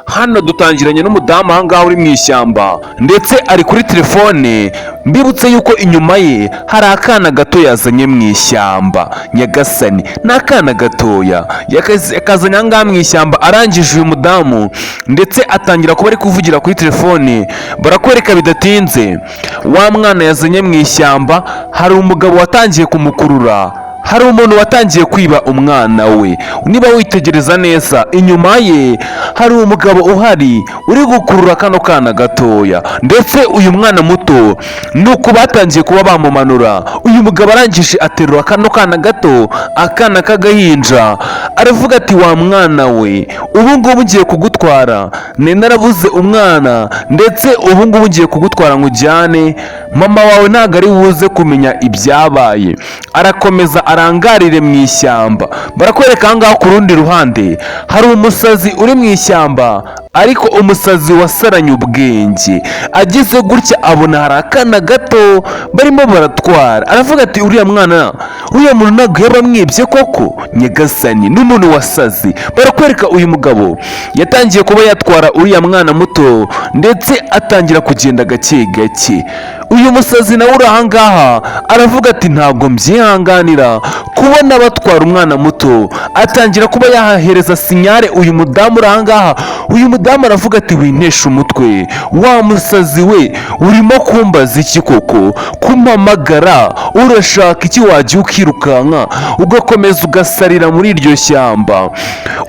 hano dutangiranye n'umudamu ahangaha uri mu ishyamba ndetse ari kuri telefone. Mbibutse yuko inyuma ye hari akana gato yazanye mu ishyamba. Nyagasani, ni akana gatoya yakazanye ahangaha mu ishyamba. Arangije uyu mudamu ndetse atangira kuba ari kuvugira kuri telefone. Barakwereka bidatinze wa mwana yazanye mu ishyamba, hari umugabo watangiye kumukurura, hari umuntu watangiye kwiba umwana we. Niba witegereza neza inyuma ye hari umugabo uhari uri gukurura kano kana gatoya, ndetse uyu mwana muto nuko batangiye kuba bamumanura. Uyu mugabo arangije aterura kano kana gato, akana k'agahinja, aravuga ati wa mwana we, ubu ngubu ngiye kugutwara, narabuze umwana ndetse ubu ngubu ngiye kugutwara nkujyane, mama wawe ntabwo ari buze kumenya ibyabaye. Arakomeza arangarire mu ishyamba. Barakwereka ahangaha ku rundi ruhande hari umusazi uri mu ishyamba, ariko umusazi wasaranye ubwenge. Ageze gutya abona hari akana gato barimo baratwara, aravuga ati uriya mwana, uriya muntu ntabwo yaba amwibye koko. Nyagasani, n'umuntu wasazi. Barakwereka uyu mugabo yatangiye kuba yatwara uriya mwana muto ndetse atangira kugenda gake gake. Uyu musazi nawe uri ahangaha aravuga ati ntabwo mbyihanganira kubona batwara umwana muto. Atangira kuba yahahereza sinyare uyu mudamu uri ahangaha. Uyu mudamu aravuga ati wintesha umutwe, wa musazi we, urimo kumbaza iki koko? Kumpamagara urashaka iki? Wajya ukirukanka ugakomeza ugasarira muri iryo shyamba.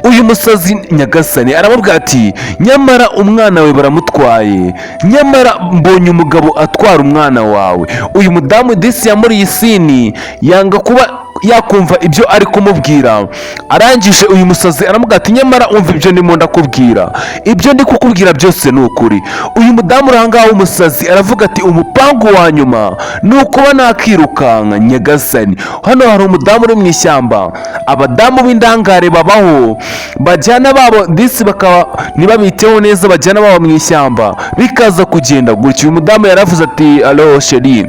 Uyu musazi Nyagasani aramubwira ati nyamara umwana we baramutwaye, nyamara mbonye umugabo atwara umwana wawe. Uyu mudamu disi yamuri iyi sini yanga kuba yakumva ibyo ari kumubwira. Arangije uyu musazi aramubwira ati nyamara umva ibyo ndimo ndakubwira, ibyo ndi kukubwira byose ni ukuri. Uyu mudamu urangaho umusazi aravuga ati umupangu wa nyuma ni ukuba nakirukanka. Nyagasani, hano hari umudamu uri mu ishyamba. Abadamu b'indangare babaho, bajyana babo disi bakaba ntibabiteho neza, bajyana babo mu ishyamba bikaza kugenda gutyo. Uyu mudamu yaravuze ati alo sheri,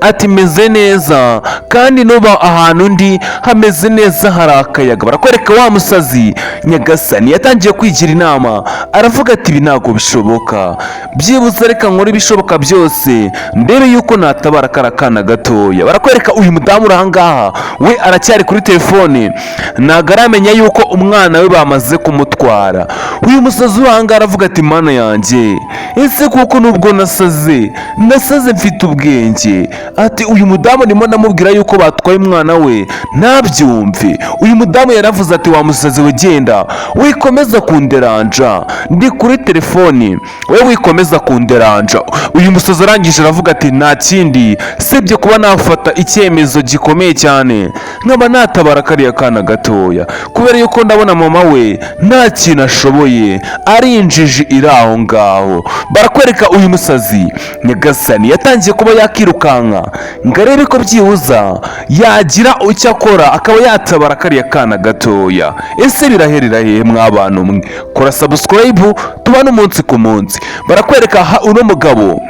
ati meze neza kandi nuba ahantu ndi hameze neza, hari akayaga. Barakwereka wa musazi Nyagasani yatangiye kwigira inama, aravuga ati ibi ntabwo bishoboka, byibuze reka nkore ibishoboka byose ndebe yuko natabara kara kana gatoya. Barakwereka uyu mudamu uri ahangaha we aracyari kuri telefone, ntabwo aramenya yuko umwana we bamaze kumutwara. Uyu musazi uri ahangaha aravuga ati mana yanjye, ese kuko nubwo nasaze mfite ubwenge. Ati uyu mudamu ndimo ndamubwira yuko batwaye umwana we ntabyumve. Uyu mudamu yaravuze ati wa musazi we, genda wikomeza kunderanja, ndi kuri telefoni, we wikomeza kunderanja. Uyu musazi arangije aravuga ati nta kindi sibye kuba nafata icyemezo gikomeye cyane, nkaba natabara kariya kana gatoya, kubera yuko ndabona mama we nta kintu ashoboye, ari injiji iri aho ngaho. Barakwereka uyu musazi Nyagasani yatangiye kuba yakirukanka ngo arebe ko byibuza yagira icyo akora akaba yatabara kariya kana gatoya. Ese biraherera hehe mw'abantu mwe? Kora subscribe tubane umunsi ku munsi. Barakwereka uno mugabo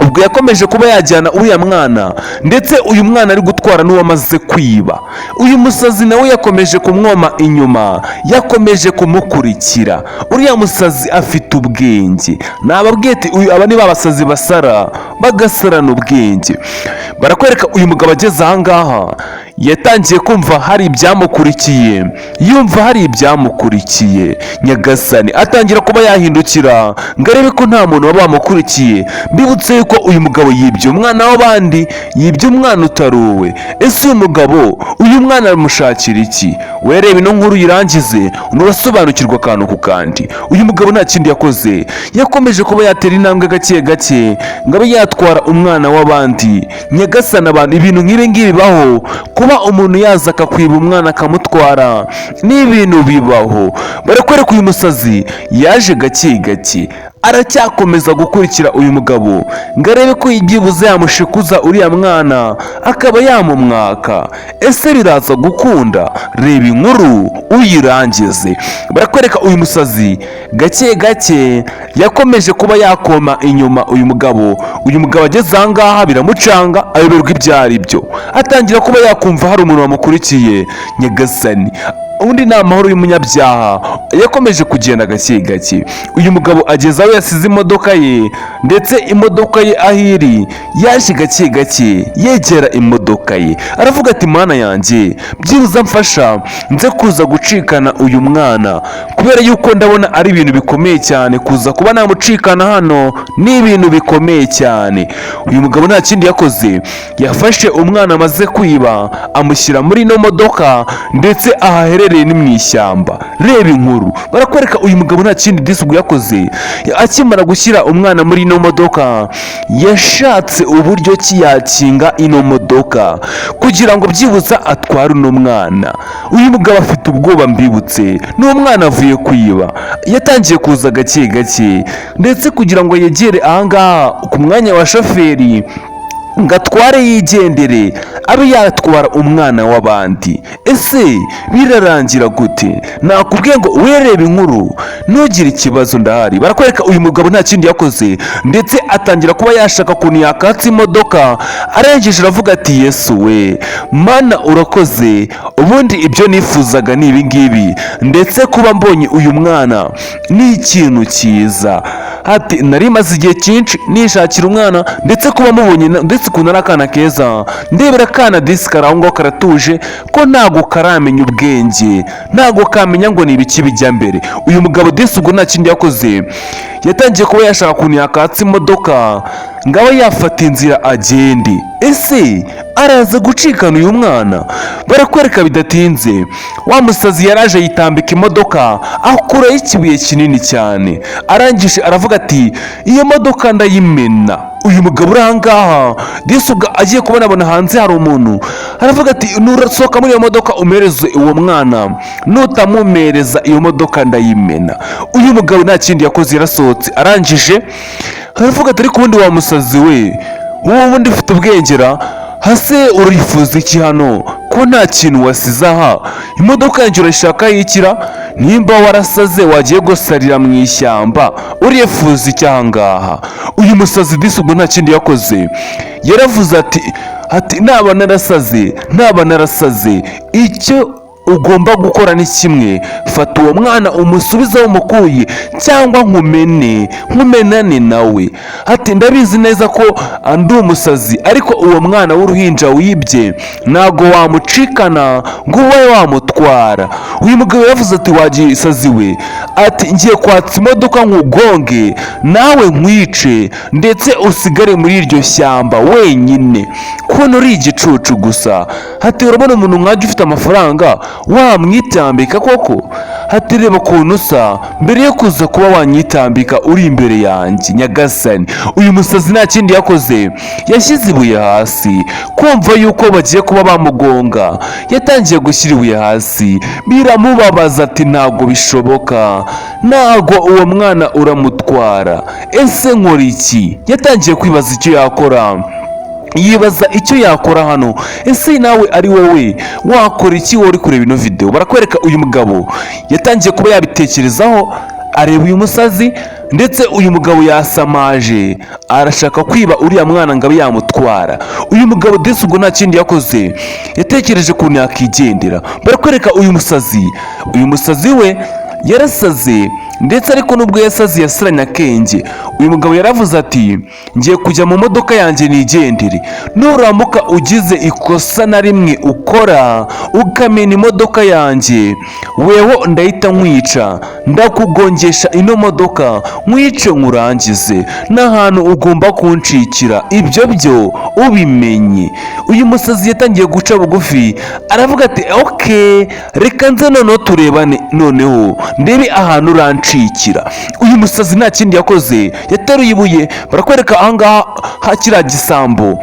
ubwo yakomeje kuba yajyana uriya mwana, ndetse uyu mwana ari gutwara n'uwamaze kwiba. Uyu musazi nawe yakomeje kumwoma inyuma, yakomeje kumukurikira. Uriya musazi afite ubwenge, nababwiye ati aba ni babasazi basara bagasarana ubwenge. Barakwereka uyu mugabo ageze ahangaha yatangiye kumva hari ibyamukurikiye, yumva hari ibyamukurikiye. Nyagasani atangira kuba yahindukira ngo arebe ko nta muntu waba wamukurikiye. Mbibutse yuko uyu mugabo yibye umwana w'abandi, yibye umwana utari uwe. Ese uyu mugabo uyu mwana aramushakira iki? Werebe ino nkuru yirangize urasobanukirwa akantu ku kandi. Uyu mugabo nta kindi yakoze, yakomeje kuba yatera intambwe gake gake ngo abe yatwara umwana w'abandi. Nyagasani, abantu ibintu nk'ibi ngibi bibaho, kuba umuntu yaza akakwiba umwana akamutwara ni ibintu bibaho. Barakwereka uyu musazi yaje gake gake, aracyakomeza gukurikira uyu mugabo ngo arebe ko byibuze yamushikuza uriya mwana akaba yamumwaka. Ese biraza gukunda? Reba inkuru uyirangize. Barakwereka uyu musazi gake gake yakomeje kuba yakoma inyuma uyu mugabo. Uyu mugabo ageze ahangaha biramucanga, ayoberwa ibyo ari byo, atangira kuba yakumva hari umuntu wamukurikiye. Nyagasani, undi ni amahoro y'umunyabyaha yakomeje kugenda gake gake. Uyu mugabo ageze aho yasize imodoka ye, ndetse imodoka ye aho iri yaje gake gake yegera imodoka ye, aravuga ati mana yanjye byibuze mfasha nze kuza gucikana uyu mwana, kubera yuko ndabona ari ibintu bikomeye cyane, kuza kuba namucikana hano ni ibintu bikomeye cyane. Uyu mugabo nta kindi yakoze, yafashe umwana amaze kwiba amushyira muri ino modoka, ndetse ahaherereye ni mu ishyamba. Reba inkuru barakwereka uyu mugabo nta kindi disugu yakoze, akimara gushyira umwana muri ino modoka yashatse uburyo ki yakinga ino modoka kugira ngo byibuza atware uno mwana. Uyu mugabo afite ubwoba mbibutse, n'umwana avuye kwiba, yatangiye kuza gake gake, ndetse kugira ngo yegere ahangaha ku mwanya wa shoferi ngo atware yigendere abe yatwara umwana w'abandi. Ese birarangira gute? Nakubwiye ngo wirebe inkuru ntugire ikibazo, ndahari. Barakwereka uyu mugabo nta kindi yakoze, ndetse atangira kuba yashaka ukuntu yakatsa imodoka, arengeje aravuga ati Yesu we mana urakoze, ubundi ibyo nifuzaga ni ibingibi, ndetse kuba mbonye uyu mwana ni ikintu cyiza. Ati nari maze igihe cyinshi nishakira umwana, ndetse kuba mubonye, ndetse ukuntu ari akana keza, ndebera akana disi kari aho ngaho karatuje, ko ntago karamenya ubwenge, ntago kamenya ngo ni ibiki bijya mbere. Uyu mugabo disi ubwo nta kindi yakoze, yatangiye kuba yashaka ukuntu yakatsa imodoka ngo abe yafata inzira agende. Ese araza gucikana uyu mwana? Barakwereka bidatinze wa musazi yaraje yitambika imodoka, akuraho ikibuye kinini cyane, arangije aravuga ati iyo modoka ndayimena. Uyu mugabo uri ahangaha disuga agiye kubonabona hanze hari umuntu, aravuga ati nurasohoka muri iyo modoka umereze uwo mwana, nutamumereza iyo modoka ndayimena. Uyu mugabo nta kindi yakoze, yarasohotse, arangije aravuga ati ariko ubundi wa musazi we, wowe ubundi ufite ubwengera hase urifuza iki hano ko nta kintu wasize aha? Imodoka yanjye urashaka yikira? Nimba warasaze wagiye gusarira mu ishyamba urifuza iki ahangaha? Uyu musazi disugo nta kindi yakoze, yaravuze ati naba narasaze icyo ugomba gukora ni kimwe, fata uwo mwana umusubize aho umukuye, cyangwa nkumenane nawe. Ati ndabizi neza ko ndi umusazi, ariko uwo mwana w'uruhinja wibye ntago wamucikana ngo ube wamutwara. Uyu mugabo yavuze ati wagisazi we, ati ngiye kwatsa imodoka nkugonge nawe nkwice, ndetse usigare muri iryo shyamba wenyine, kubona uri igicucu gusa. Ati urabona umuntu nkajya ufite amafaranga wamwitambika koko? Ati reba ukuntu usa, mbere yo kuza kuba wanyitambika uri imbere yanjye nyagasani. Uyu musazi nta kindi yakoze, yashyize ibuye hasi, kumva yuko bagiye kuba bamugonga, yatangiye gushyira ibuye hasi, biramubabaza. Ati ntabwo bishoboka, ntabwo uwo mwana uramutwara. Ese nkora iki? Yatangiye kwibaza icyo yakora, yibaza icyo yakora hano. Ese nawe ari wowe wakora iki wowe uri kureba ino video? Barakwereka uyu mugabo yatangiye kuba yabitekerezaho, areba uyu musazi, ndetse uyu mugabo yasamaje, arashaka kwiba uriya mwana ngo abe yamutwara. Uyu mugabo desi ubwo nta kindi yakoze, yatekereje ukuntu yakigendera. Barakwereka uyu musazi we yarasaze, ndetse ariko nubwo yasaze yasiranye akenge. Uyu mugabo yaravuze ati ngiye kujya mu modoka yanjye nigendere, nuramuka ugize ikosa na rimwe ukora ukamena imodoka yanjye, weho ndahita nkwica, ndakugongesha ino modoka nkwice nkurangize, n'ahantu ugomba kuncikira, ibyo byo ubimenye. Uyu musazi yatangiye guca bugufi, aravuga ati okay, reka nze noneho turebane, noneho ndebe ahantu urancikira. Uyu musazi nta kindi yakoze, yateruye ibuye. Barakwereka ahangaha hakiriya gisambo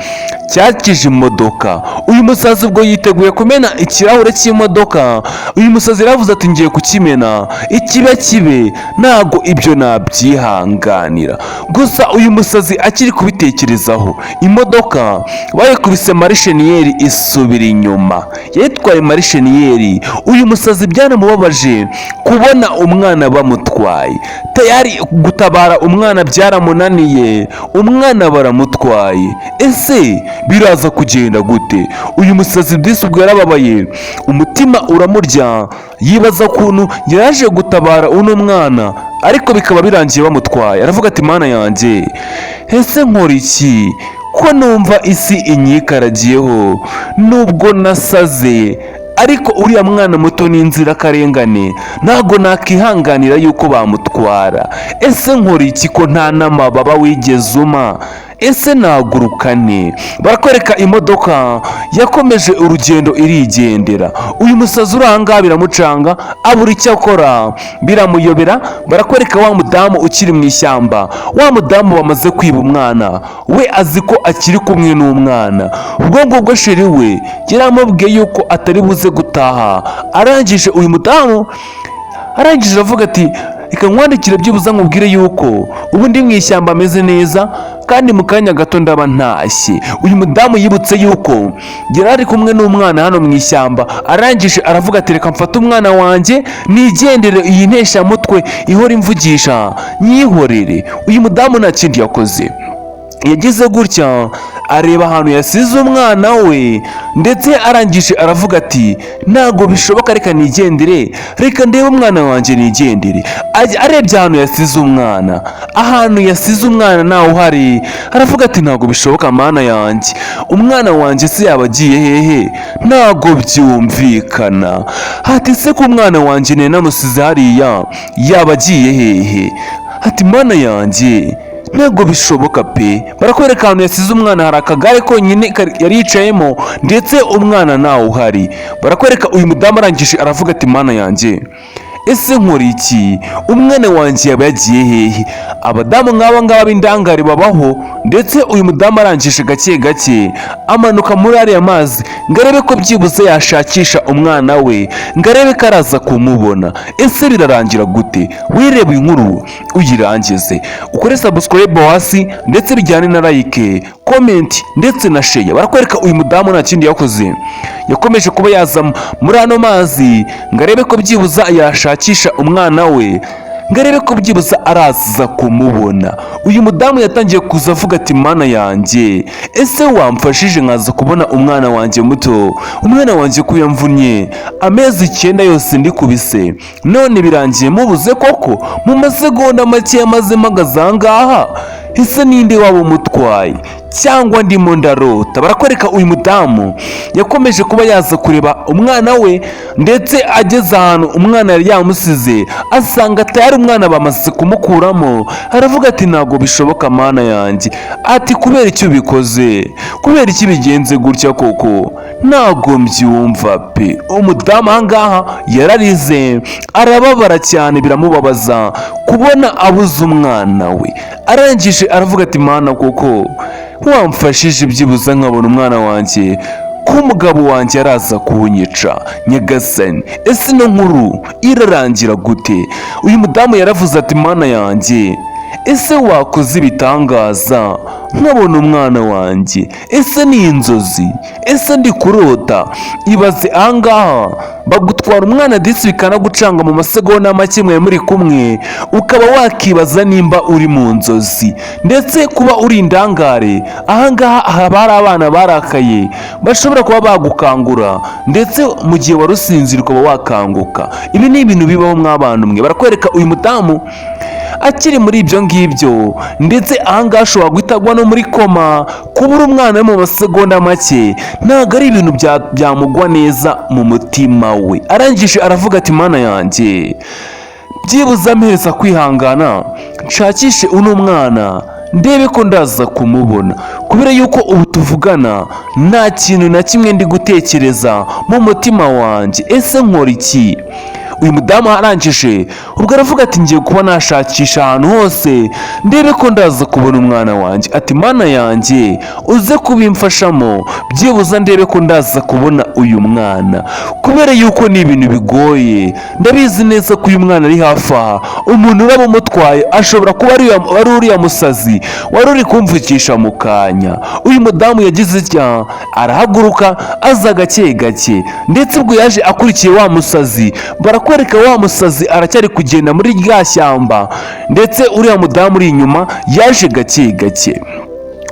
cyakije imodoka. Uyu musazi ubwo yiteguye kumena ikirahure cy'imodoka, uyu musazi yaravuze ati ngiye kukimena, ikibe ntago ibyo nabyihanganira. Gusa uyu musazi akiri kubitekerezaho, imodoka bayikubise marisheniyeri isubira inyuma, yitwaye marisheniyeri. Uyu musazi byaramubabaje kubona umwana bamutwaye, tayari gutabara umwana byaramunaniye, umwana baramutwaye. Ese biraza kugenda gute? uyu musazi disi ubwo yarababaye, umutima uramurya, yibaza ukuntu yaje gutabara uno mwana ariko bikaba birangiye bamutwaye. Aravuga ati mana yanjye, ese nkora iki ko numva isi inyikaragiyeho, nubwo nasaze ariko uriya mwana muto ni inzirakarengane, ntago nakihanganira yuko bamutwara. Ese nkora iki ko nta n'amababa wigeze uma, ese nagurukane? Barakwereka imodoka yakomeje urugendo irigendera. Uyu musazi uri ahangaha biramucanga, abura icyo akora, biramuyobera. Barakwereka wa mudamu ukiri mu ishyamba, wa mudamu bamaze kwiba umwana, we azi ko akiri kumwe n'umwana. Ubwo ngubwo sheri we yaramubwiye yuko atari buze gutaha. Arangije uyu mudamu aravuga ati reka nkwandikire byibuze nkubwire yuko ubu ndi mu ishyamba ameze neza kandi mu kanya gato ndaba ntashye. Uyu mudamu yibutse yuko yari ari kumwe n'umwana hano mu ishyamba. Arangije aravuga ati reka mfate umwana wanjye nigendere, iyi nteshamutwe ihora imvugisha nyihorere. Uyu mudamu nta kindi yakoze, yagize gutya areba ahantu yasize umwana we, ndetse arangije aravuga ati ntago bishoboka, reka nigendere, reka ndebe umwana wanjye nigendere. Arebye ahantu yasize umwana, ahantu yasize umwana ntawe uhari. Aravuga ati ntago bishoboka mana yanjye, umwana wanjye se yaba agiye hehe? Ntago byumvikana. Ati se ko umwana wanjye nari namusize hariya, yaba agiye hehe? Ati mana yanjye, ntabwo bishoboka pe. Barakwereka ahantu yasize umwana, hari akagare konyine yari yicayemo ndetse umwana ntawe uhari. Barakwereka uyu mudamu arangije aravuga ati mana yanjye, ese nkora iki? Umwana wanjye yaba yagiye hehe? Abadamu nk'aba ngaba b'indangare babaho. Ndetse uyu mudamu arangije gake gake amanuka muri ariya mazi ngo arebe ko byibuze yashakisha umwana we, ngo arebe ko araza kumubona. Ese birarangira gute? Wireba inkuru uyirangize, ukore subscribe hasi ndetse bijyane na like, comment ndetse na share. Barakwereka uyu mudamu nta kindi yakoze, yakomeje kuba yaza muri ano mazi ngo arebe ko byibuza yashakisha umwana we, ngo arebe ko byibuze araza kumubona. Uyu mudamu yatangiye kuza avuga ati mana yanjye, ese wamfashije nkaza kubona umwana wanjye muto? Umwana wanjye ko yamvunnye amezi 9 yose ndi kubise, none birangiye mubuze koko mu masegonda make yamaze mpagaze ahangaha. Ese ninde waba umutwaye cyangwa ndimo ndarota? Barakwereka uyu mudamu yakomeje kuba yaza kureba umwana we, ndetse ageze ahantu umwana yari yamusize asanga tayari umwana bamaze kumukuramo. Aravuga ati ntago bishoboka mana yanjye. Ati kubera icyo bikoze, kubera iki bigenze gutya koko? Ntago mbyumva pe. Umudamu ahangaha yararize, arababara cyane, biramubabaza kubona abuze umwana we. Arangije aravuga ati mana koko wamfashije byibuze nkabona umwana wanjye, ko umugabo wanjye araza kunyica nyagasani. Ese ino nkuru irarangira gute? Uyu mudamu yaravuze ati mana yanjye, ese wakoze ibitangaza nkabona umwana wanjye? Ese ni inzozi? Ese ndi kurota? Ibaze ahangaha bagutwara umwana disi bikanagucanga mu masegonda make mwe muri kumwe, ukaba wakibaza nimba uri mu nzozi. Ndetse kuba uri indangare ahangaha haba hari abana barakaye bashobora kuba bagukangura, ndetse mu gihe wari usinzira ukaba wakanguka. Ibi ni ibintu bibaho mw'abantu mwe. Barakwereka uyu mudamu akiri muri ibyo ngibyo, ndetse ahangaha ashobora guhitagwa no muri koma. Kubura umwana mu masegonda make ntabwo ari ibintu byamugwa neza mu mutima we. Arangije aravuga ati mana yanjye, byibuze ampereza kwihangana nshakishe uno mwana ndebe ko ndaza kumubona, kubera yuko ubu tuvugana nta kintu na kimwe ndi gutekereza mu mutima wanjye. Ese nkora iki? Uyu mudamu arangije ubwo aravuga ati ngiye kuba nashakisha ahantu hose ndebe ko ndaza kubona umwana wanjye. Ati mana yanjye uze kubimfashamo, byibuze ndebe ko ndaza kubona uyu mwana, kubera yuko ni ibintu bigoye. Ndabizi neza ko uyu mwana ari hafi aha, umuntu uraba umutwaye ashobora kuba ari uriya musazi wari uri kumvukisha mu kanya. Uyu mudamu yagize itya, arahaguruka aza gake gake, ndetse ubwo yaje akurikiye wa musazi. Barakwereka wa musazi aracyari kugenda muri rya shyamba, ndetse uriya mudamu uri inyuma yaje gake gake.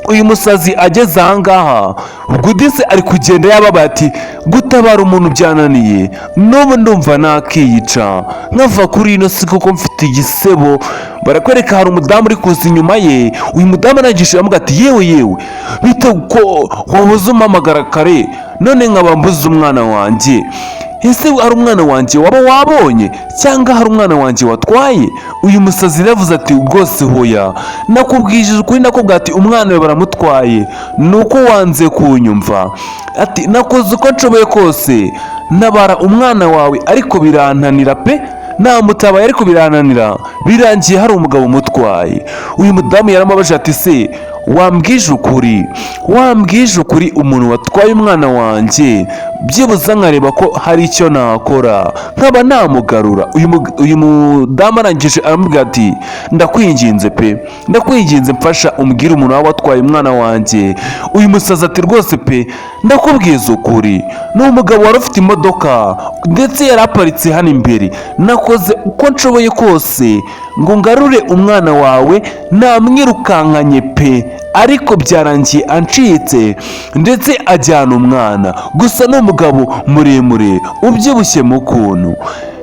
uyu musazi ageze ahangaha ubwo disi ari kugenda yababaye ati gutabara umuntu byananiye, n'ubu ndumva nakiyica nkava kuri ino si kuko mfite igisebo. Barakwereka hari umudamu uri kuza inyuma ye, uyu mudamu arangije aramubwira ati yewe bite ko wabuze umpamagara kare none nkaba mbuze umwana wanjye, ese hari umwana wanjye waba wabonye cyangwa hari umwana wanjye watwaye? Uyu musazi yavuze ati rwose hoya, nakubwije ukuri nakubwira ati umwana we baramutwaye, nuko wanze kunyumva. Ati nakoze uko nshoboye kose nabara umwana wawe ariko birananira pe, namutabaye ariko birananira, birangiye hari umugabo umutwaye. Uyu mudamu yaramubaje ati se wambwije ukuri umuntu watwaye umwana wanjye byibuze nkareba ko hari icyo nakora nkaba namugarura. Uyu mudamu arangije aramubwira ati ndakwinginze mfasha umbwire umuntu waba watwaye umwana wanjye. Uyu musazi ati rwose pe ndakubwiza ukuri, ni umugabo wari ufite imodoka ndetse yari aparitse hano imbere, nakoze uko nshoboye kose ngo ngarure umwana wawe, namwirukankanye pe ariko byarangiye ancitse ndetse ajyana umwana. Gusa ni umugabo muremure ubyibushye mu kuntu,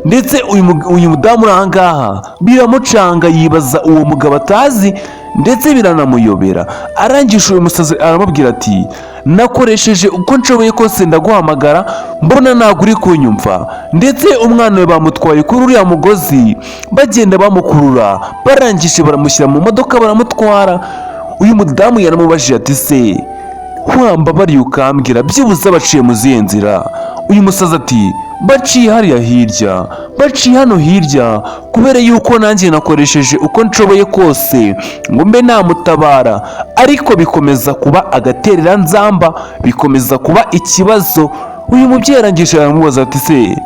ndetse uyu mudamu uri ahangaha biramucanga yibaza uwo mugabo atazi ndetse biranamuyobera. Arangije uyu musazi aramubwira ati nakoresheje uko nshoboye kose ndaguhamagara mbona ntabwo uri kunyumva, ndetse umwana we bamutwaye kuri uriya mugozi bagenda bamukurura, barangije baramushyira mu modoka baramutwara. Uyu mudamu yaramubajije ati se wambabariye ukambwira byibuze baciye mu zihe nzira? Uyu musazi ati baciye hariya hirya, baciye hano hirya, kubera yuko nanjye nakoresheje uko nshoboye kose ngo mbe namutabara, ariko bikomeza kuba agaterera nzamba, bikomeza kuba ikibazo. Uyu mubyeyi arangije aramubaza ati se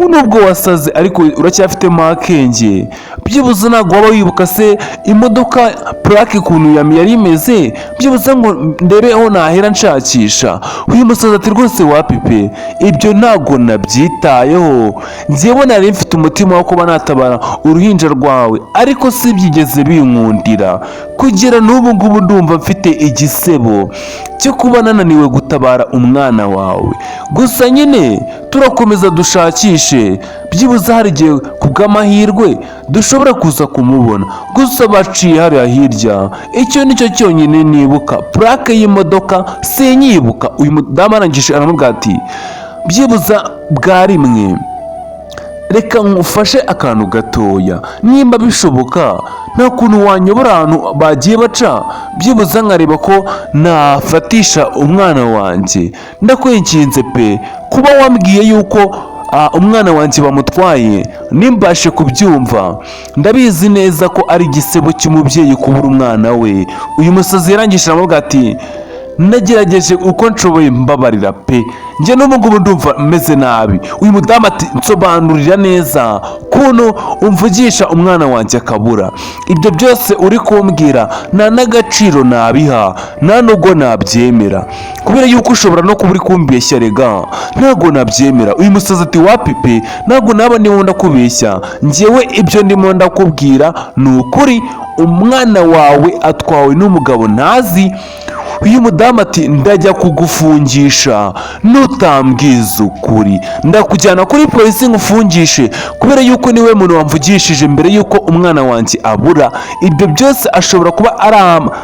nubwo wasaze ariko uracyafitemo akenge, byibuze ntabwo waba wibuka se imodoka purake ukuntu yari imeze, byibuze ngo ndebe aho nahera nshakisha? Uyu musazi ati rwose wapipe ibyo ntabwo nabyitayeho, njyewe nari mfite umutima wo kuba natabara uruhinja rwawe, ariko si byigeze binkundira. Kugera n'ubu ngubu ndumva mfite igisebo cyo kuba nananiwe gutabara umwana wawe. Gusa nyine turakomeza dushakishe, byibuze hari igihe ku bw'amahirwe dushobora kuza kumubona. Gusa baciye hariya hirya, icyo nicyo cyonyine nibuka, purake y'imodoka sinyibuka. Uyu mudamu arangije aramubwira ati byibuze bwa rimwe reka nkufashe akantu gatoya, nimba bishoboka nta kuntu wanyobora ahantu bagiye baca, byibuze nkareba ko nafatisha umwana wanjye. Ndakwinginze pe, kuba wambwiye yuko umwana wanjye bamutwaye nimbashe kubyumva, ndabizi neza ko ari igisebo cy'umubyeyi kubura umwana we. Uyu musazi yarangije aramubwira ati nagerageje uko nshoboye mbabarira pe, njye n'ubu ngubu ndumva meze nabi. Uyu mudamu ati nsobanurira neza kuntu umvugisha umwana wanjye akabura, ibyo byose uri kumbwira nta n'agaciro nabiha, nta nubwo nabyemera, kubera yuko ushobora no kuba uri kumbeshya rega, ntabwo nabyemera. Uyu musazi ati wapipe ntabwo naba ndimo ndakubeshya, njyewe ibyo ndimo ndakubwira ni ukuri, umwana wawe atwawe n'umugabo ntazi. Uyu mudamu ati ndajya kugufungisha nutambwiza ukuri, ndakujyana kuri polisi ngufungishe, kubera yuko niwe muntu wamvugishije mbere yuko umwana wanjye abura. Ibyo byose ashobora kuba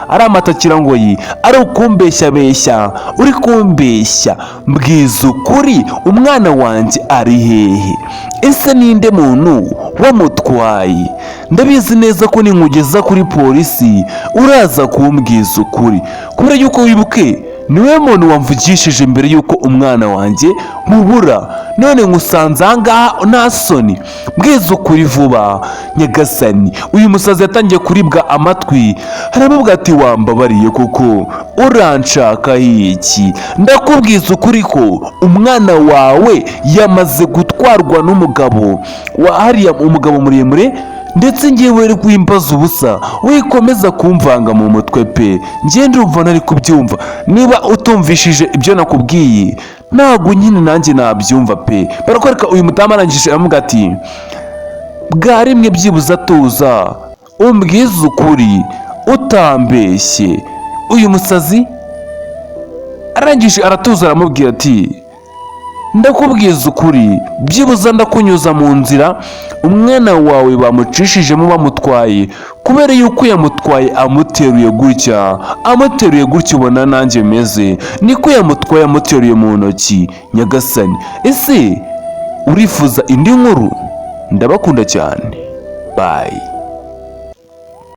ari amatakirangoyi, ari ukumbeshya, uri kumbeshya. Mbwiza ukuri, umwana wanjye ari hehe? Ese ninde muntu wamutwaye? Ndabizi neza ko ninkugeza kuri polisi uraza kumbwiza ukuri, kubera yuko wibuke niwe muntu wamvugishije mbere yuko umwana wanjye mubura, none ngusanze ahangaha nta soni. Mbwiza ukuri vuba nyagasani. Uyu musazi yatangiye kuribwa amatwi, aramubwira ati wambabariye koko uranshaka iki? Ndakubwiza ukuri ko umwana wawe yamaze gutwarwa n'umugabo hariya, umugabo muremure, ndetse ngewe uri kwimbaza ubusa, wikomeza kumvanga mu mutwe pe, njye ndumva ntari kubyumva. Niba utumvishije ibyo nakubwiye ntabwo nyine nanjye nabyumva pe. Barakwereka uyu mudamu arangije aramubwira ati bwa rimwe byibuze tuza umbwize ukuri utambeshye. uyu musazi arangije aratuza aramubwira ati ndakubwiza ukuri, byibuze ndakunyuza mu nzira umwana wawe bamucishijemo bamutwaye, kubera yuko yamutwaye amuteruye gutya ubona nanjye meze, niko yamutwaye amuteruye mu ntoki. Nyagasani, ese urifuza indi nkuru? Ndabakunda cyane, bye.